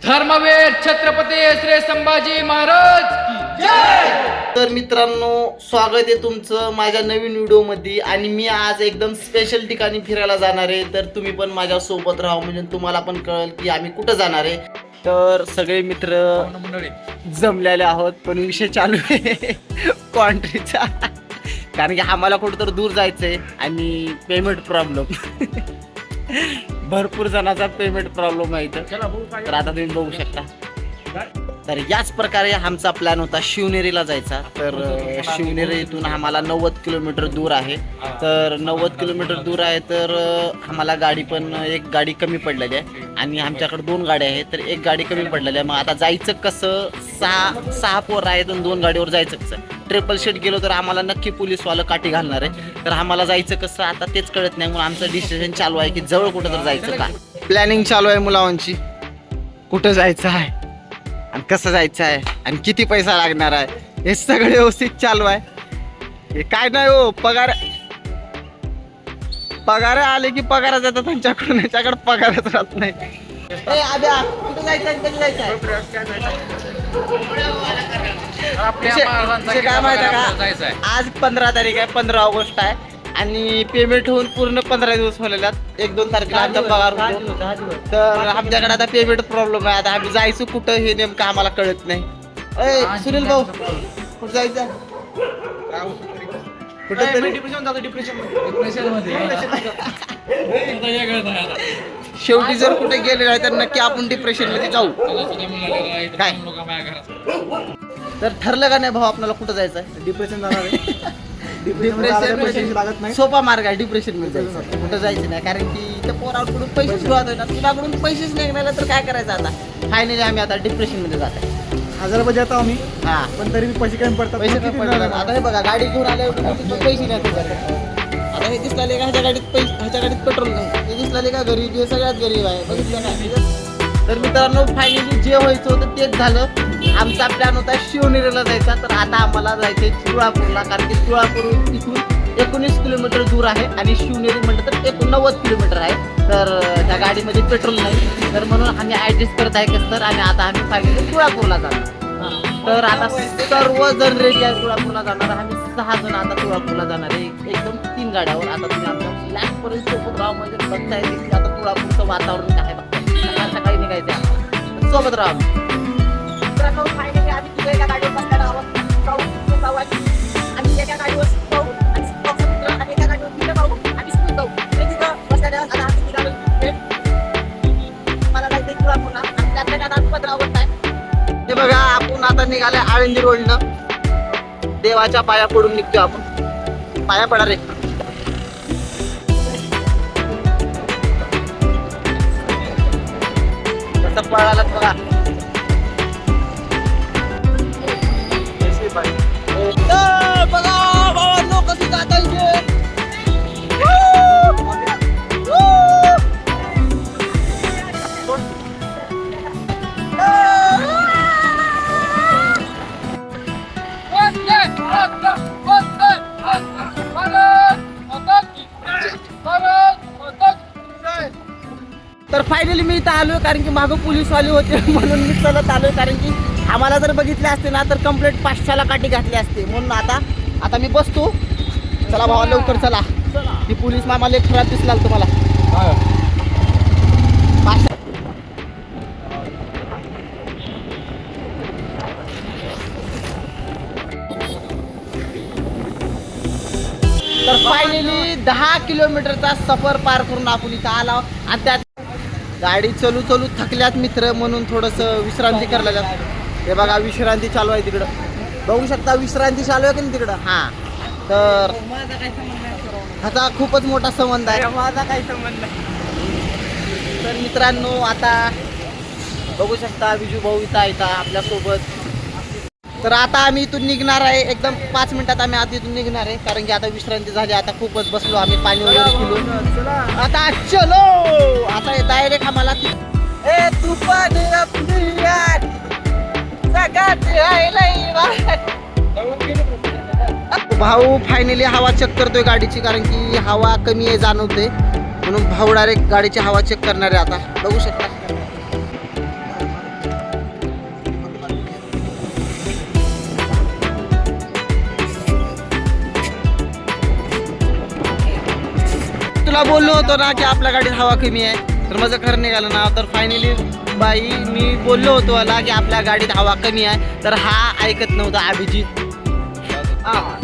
धर्मवीर छत्रपती श्री संभाजी महाराज की जय। तर मित्रांनो, स्वागत आहे तुमचं माझ्या नवीन व्हिडिओमध्ये. आणि मी आज एकदम स्पेशल ठिकाणी फिरायला जाणार आहे. तर तुम्ही पण माझ्या सोबत राहा, म्हणजे तुम्हाला पण कळेल की आम्ही कुठं जाणार आहे. तर सगळे मित्र जमलेले आहोत, पण विषय चालू आहे कॉन्ट्रीचा, कारण की आम्हाला कुठं तर दूर जायचं आहे आणि पेमेंट प्रॉब्लेम भरपूर जणांचा पेमेंट प्रॉब्लेम आहे इथं. तर आता तुम्ही बघू शकता. तर याच प्रकारे आमचा प्लॅन होता शिवनेरीला जायचा. तर शिवनेरी इथून आम्हाला 90 किलोमीटर दूर आहे. तर 90 किलोमीटर दूर आहे, तर आम्हाला गाडी पण एक गाडी कमी पडलेली आहे आणि आमच्याकडे 2 गाड्या आहेत. तर एक गाडी कमी पडलेली आहे. मग आता जायचं कसं? सहा पोर आहेत आणि 2 गाडीवर जायचं कसं? ट्रिपल शेट गेलो तर आम्हाला नक्की पोलीसवालं काठी घालणार आहे. तर आम्हाला जायचं कसं आता तेच कळत नाही. म्हणून आमचं डिसिजन चालू आहे की जवळ कुठं तर जायचं का. प्लॅनिंग चालू आहे मुलांची, कुठं जायचं आहे आणि कसं जायचं आहे आणि किती पैसा लागणार आहे, हे सगळे व्यवस्थित चालू आहे. हे काय नाही हो, पगार आले की पगार जातात त्यांच्याकडून, याच्याकडे पगारच राहत नाही. कुठं जायचं कधी जायचं काय माहिती आहे का? आज 15 तारीख आहे, 15 ऑगस्ट आहे आणि पेमेंट होऊन पूर्ण 15 दिवस झालेले आहेत. 1-2 तारखेला आमचा पगार होतो. तर आमच्याकडे आता पेमेंट प्रॉब्लेम आहे. आता आम्ही जायचं कुठं हे नेमकं आम्हाला कळत नाही. सुनील भाऊ, कुठं जायचं? शेवटी जर कुठे गेले नाही तर नक्की आपण डिप्रेशन मध्ये जाऊ. काय तर ठरलं का नाही भाऊ आपल्याला कुठं जायचं? डिप्रेशन जाणार आहे. डिप्रेशन सोपा मार्ग आहे डिप्रेशन मध्ये जायचं. कुठं जायचं नाही, कारण की त्या पोराकडून पैसेच गोळा होईल ना. तुझ्याकडून पैसेच निघणार तर काय करायचं? आता फायनली आम्ही आता डिप्रेशन मध्ये जात आहे. 1000 रुपये देतो आम्ही, हा, पण तरी पैसे कमी पडतात. पैसे कमी पडतात. आता हे बघा, गाडी घेऊन आले पैसे नाही तुझ्याकडे. आता हे दिसले का ह्याच्या गाडीत पेट्रोल नाही. हे दिसले का गरीब, हे सगळ्यात गरीब आहे. बघितलं काय? तर मित्रांनो, फायनली जे व्हायचं होतं तेच झालं. आमचा प्लॅन होता शिवनेरीला जायचा. तर आता आम्हाला जायचंय तुळापूरला, कारण की तुळापूर इथून 19 किलोमीटर दूर आहे आणि शिवनेरी म्हटलं तर 90 किलोमीटर आहे. तर त्या गाडीमध्ये पेट्रोल नाही, तर म्हणून आम्ही ॲडजस्ट करत आहे कसं तर. आणि आता आम्ही फायनली तुळापूरला जाणार. तर आता सर्वजण रेडी आहे तुळापूरला जाणार. आम्ही 6 जण आता तुळापूरला जाणार आहे, एकदम 3 गाड्यावर. आता तुम्ही आमच्या फ्लॅटपर्यंत सोबत राहा, म्हणजे बघता येते की आता तुळापूरचं वातावरण काय बघता. सकाळी निघायचं आहे, सोबत राहा. हे बघा, आपण आता निघाले आळंदी रोडनं. देवाच्या पाया पडून निघतो आपण. पाया पडा रे. कसं पळाला बघा. बघा भावांनो, कशी जाता येते. तर फायनली मी इथं आलोय, कारण की मागं पोलीसवाले होते म्हणून मी चलत आलोय. कारण की आम्हाला जर बघितले असते ना तर कंप्लीट 500ला काठी घातली असते. म्हणून आता मी बसतो. चला भावा, लवकर चला. ती पोलीस मामाला एक खराब दिसला तुम्हाला. तर फायनली 10 किलोमीटरचा सफर पार करून आपण इथं आलो. आणि त्यात गाडी चलू थकल्यात मित्र, म्हणून थोडंसं विश्रांती करायला. हे बघा, विश्रांती चालू आहे तिकडं. बघू शकता विश्रांती चालू आहे की नाही तिकडं. हां, तर ह्याचा खूपच मोठा संबंध आहे. माझा काही संबंध नाही. तर मित्रांनो, आता बघू शकता विजू भाऊ इथं आहे आपल्यासोबत. तर आता आम्ही इथून निघणार आहे. एकदम 5 मिनिटात आम्ही आता इथून निघणार आहे, कारण की आता विश्रांती झाली. आता खूपच बसलो आम्ही, पाणी वगैरे पिलो. आता चलो, आता डायरेक्ट आम्हाला भाऊ फायनली हवा चेक करतोय गाडीची, कारण की हवा कमी आहे जाणवते. म्हणून भाऊ डायरेक्ट गाडीची हवा चेक करणार आहे. आता बघू शकता तुम्हाला बोललो होतो ना की आपल्या गाडीत हवा कमी आहे, तर माझं खरं निघालं ना. तर फायनली बाई मी बोललो होतो मला की आपल्या गाडीत हवा कमी आहे, तर हा ऐकत नव्हता अभिजित.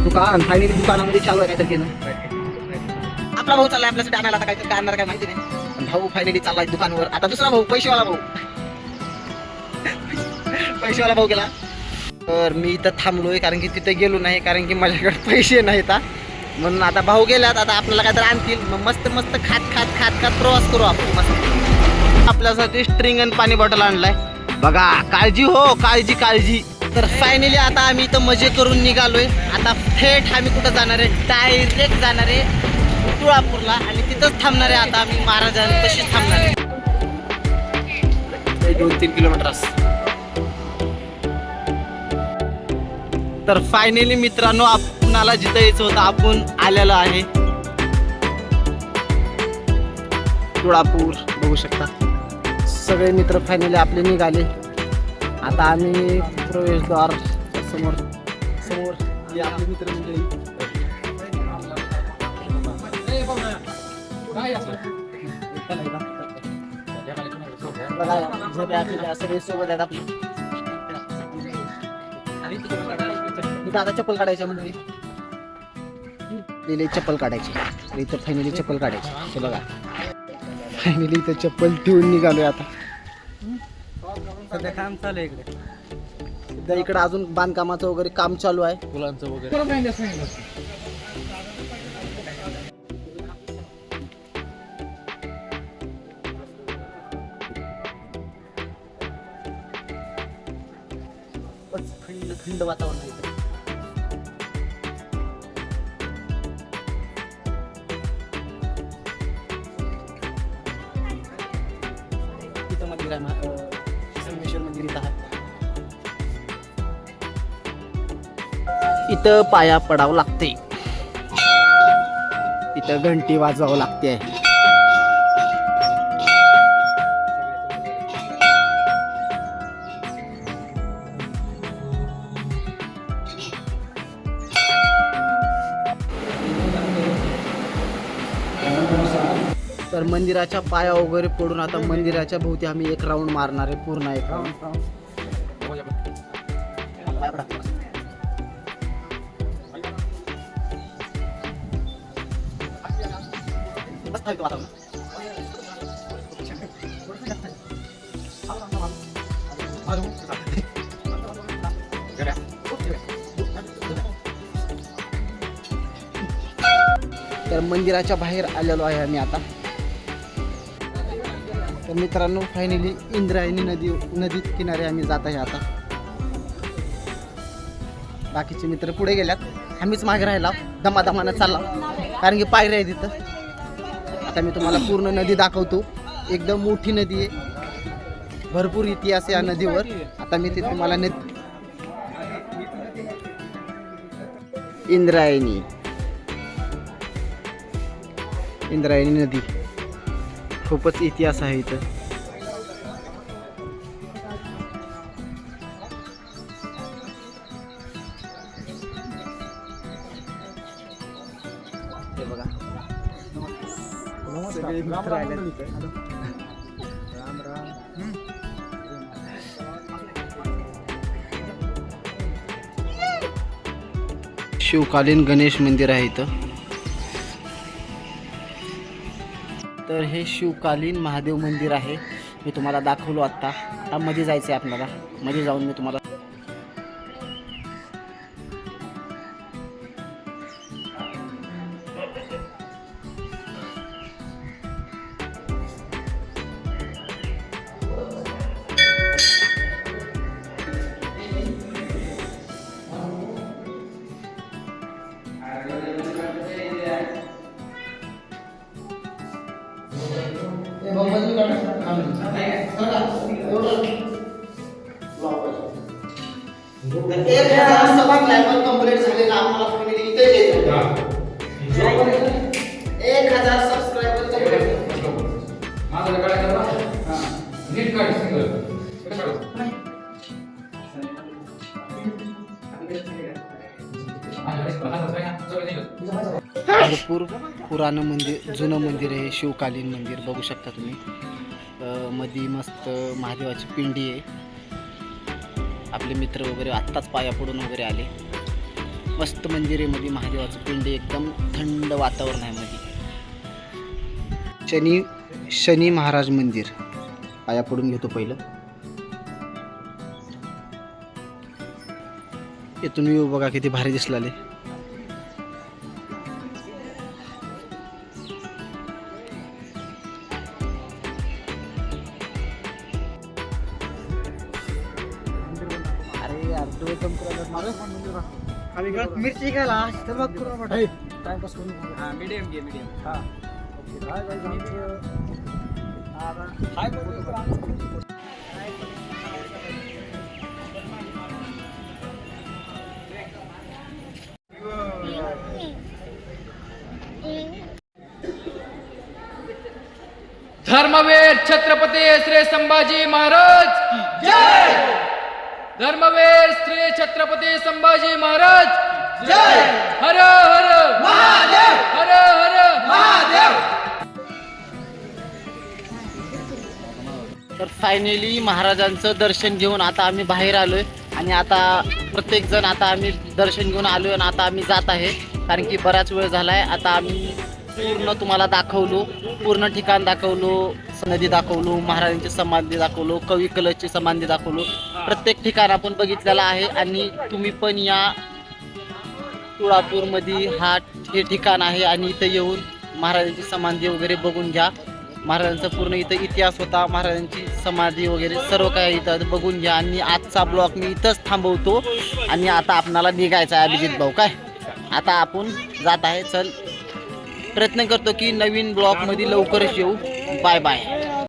दुकान फायनली दुकानामध्ये चालू आहे काहीतरी केलं. आपला भाऊ चाललाय आपल्यासाठी आणायला, आता काहीतरी काय आणणार काय माहिती नाही. पण भाऊ फायनली चाललाय दुकानवर. आता दुसरा भाऊ पैसेवाला भाऊ पैसेवाला भाऊ गेला. तर मी इथं थांबलोय कारण की तिथे गेलो नाही, कारण की माझ्याकडे पैसे नाहीत. म्हणून आता भाऊ गेल्यात, आता आपल्याला काहीतरी आणतील. मग मस्त मस्त खात खात खात खात प्रवास करू आपण मस्त. आपल्यासाठी स्ट्रिंग आणि पाणी बॉटल आणलाय बघा. काळजी हो, काळजी काळजी. तर फायनली आता आम्ही इथं मजे करून निघालोय. आता थेट आम्ही कुठं जाणार आहे, डायरेक्ट जाणार आहे तुळापूरला आणि तिथंच थांबणार आहे. आता आम्ही महाराजांपाशीच थांबणार आहे. 2-3 किलोमीटर. तर फायनली मित्रांनो आपणाला जिथं यायचं होतं आपण आलेलो आहे. तुळापूर बघू शकता. सगळे मित्र फायनली आपले निघाले. आता आम्ही प्रवेशद्वार समोर हे आपले मित्र मंडळी. सगळे सोबत आहेत आपले. आता चप्पल काढायच्या म्हणजे चप्पल काढायची. तर इथं फायनली चप्पल काढायची. हे बघा फायनली इथं चप्पल ठेवून निघालोय. आता सध्या काम चालू आहे इकडे. सध्या इकडे अजून बांधकामाचं वगैरे काम चालू आहे, फुलांचं वगैरे. थंड वातावरण आहे इथं. इथं मंदिर आहे, संगमेश्वर मंदिर इथं आहे. इथं पाया पडावं लागते, इथं घंटी वाजवावं लागते. तर मंदिराच्या पाया वगैरे पडून आता मंदिराच्या भोवती आम्ही एक राऊंड मारणार आहे, पूर्ण एक राऊंड. तर मंदिराच्या बाहेर आलेलो आहे आम्ही आता. तर मित्रांनो फायनली इंद्रायणी नदीत किनारे आम्ही जात आहे आता. बाकीचे मित्र पुढे गेल्यात, आम्हीच मागे राहिला दमादमानं चालला कारण की पायऱ्या आहे तिथं. आता मी तुम्हाला पूर्ण नदी दाखवतो. एकदम मोठी नदी आहे, भरपूर इतिहास या नदीवर. आता मी तिथे तुम्हाला इंद्रायणी नदी, खूपच इतिहास आहे इथं. हे बघा सगळे मित्र आले. शिवकालीन गणेश मंदिर आहे इथं. तर हे शिवकालीन महादेव मंदिर आहे. मी तुम्हाला दाखवलो आत्ता. आता मध्ये जायचं आहे आपल्याला. मध्ये जाऊन मी तुम्हाला कंप्लीट झालेला आम्हाला फॅमिली इथे 1000 सबस्क्रायबर भरपूर पुराणं मंदिर, जुनं मंदिर आहे, शिवकालीन मंदिर बघू शकता तुम्ही. मध्ये मस्त महादेवाची पिंडी आहे. आपले मित्र वगैरे आत्ताच पाया पडून वगैरे आले. मस्त मंदिर आहे, मध्ये महादेवाची पिंडी, एकदम थंड वातावरण आहे मध्ये. शनी महाराज मंदिर पाया पडून घेतो पहिलं. इथून व्ह्यू बघा किती भारी दिसलाले. मिरची घ्यायला टाइमपास करून मीडियम घे मीडियम. धर्मवीर छत्रपती श्री संभाजी महाराज की जय. धर्मवीर श्री छत्रपती संभाजी महाराज की जय. हर हर महादेव, हर हर महादेव. तर फायनली महाराजांचं दर्शन घेऊन आता आम्ही बाहेर आलोय आणि आता प्रत्येक जण आता आम्ही दर्शन घेऊन आलोय आणि आता आम्ही जात आहे, कारण की बराच वेळ झालाय. आता आम्ही पूर्ण तुम्हाला दाखवलो, पूर्ण ठिकाण दाखवलो, नदी दाखवलो, महाराजांची समाधी दाखवलो, कवी कलशची समाधी दाखवलो. प्रत्येक ठिकाण आपण बघितलेलं आहे आणि तुम्ही पण या तुळापूरमध्ये हे ठिकाण आहे आणि इथं येऊन महाराजांची समाधी वगैरे बघून घ्या. महाराजांचा पूर्ण इथं इतिहास होता, महाराजांची समाधी वगैरे सर्व काही इथं बघून घ्या. आणि आजचा ब्लॉग मी इथंच थांबवतो आणि आता आपणाला निघायचं आहे अभिजित भाऊ. काय आता आपण जात आहे. चल, प्रयत्न करतो की नवीन ब्लॉगमध्ये लवकरच येऊ. Bye bye.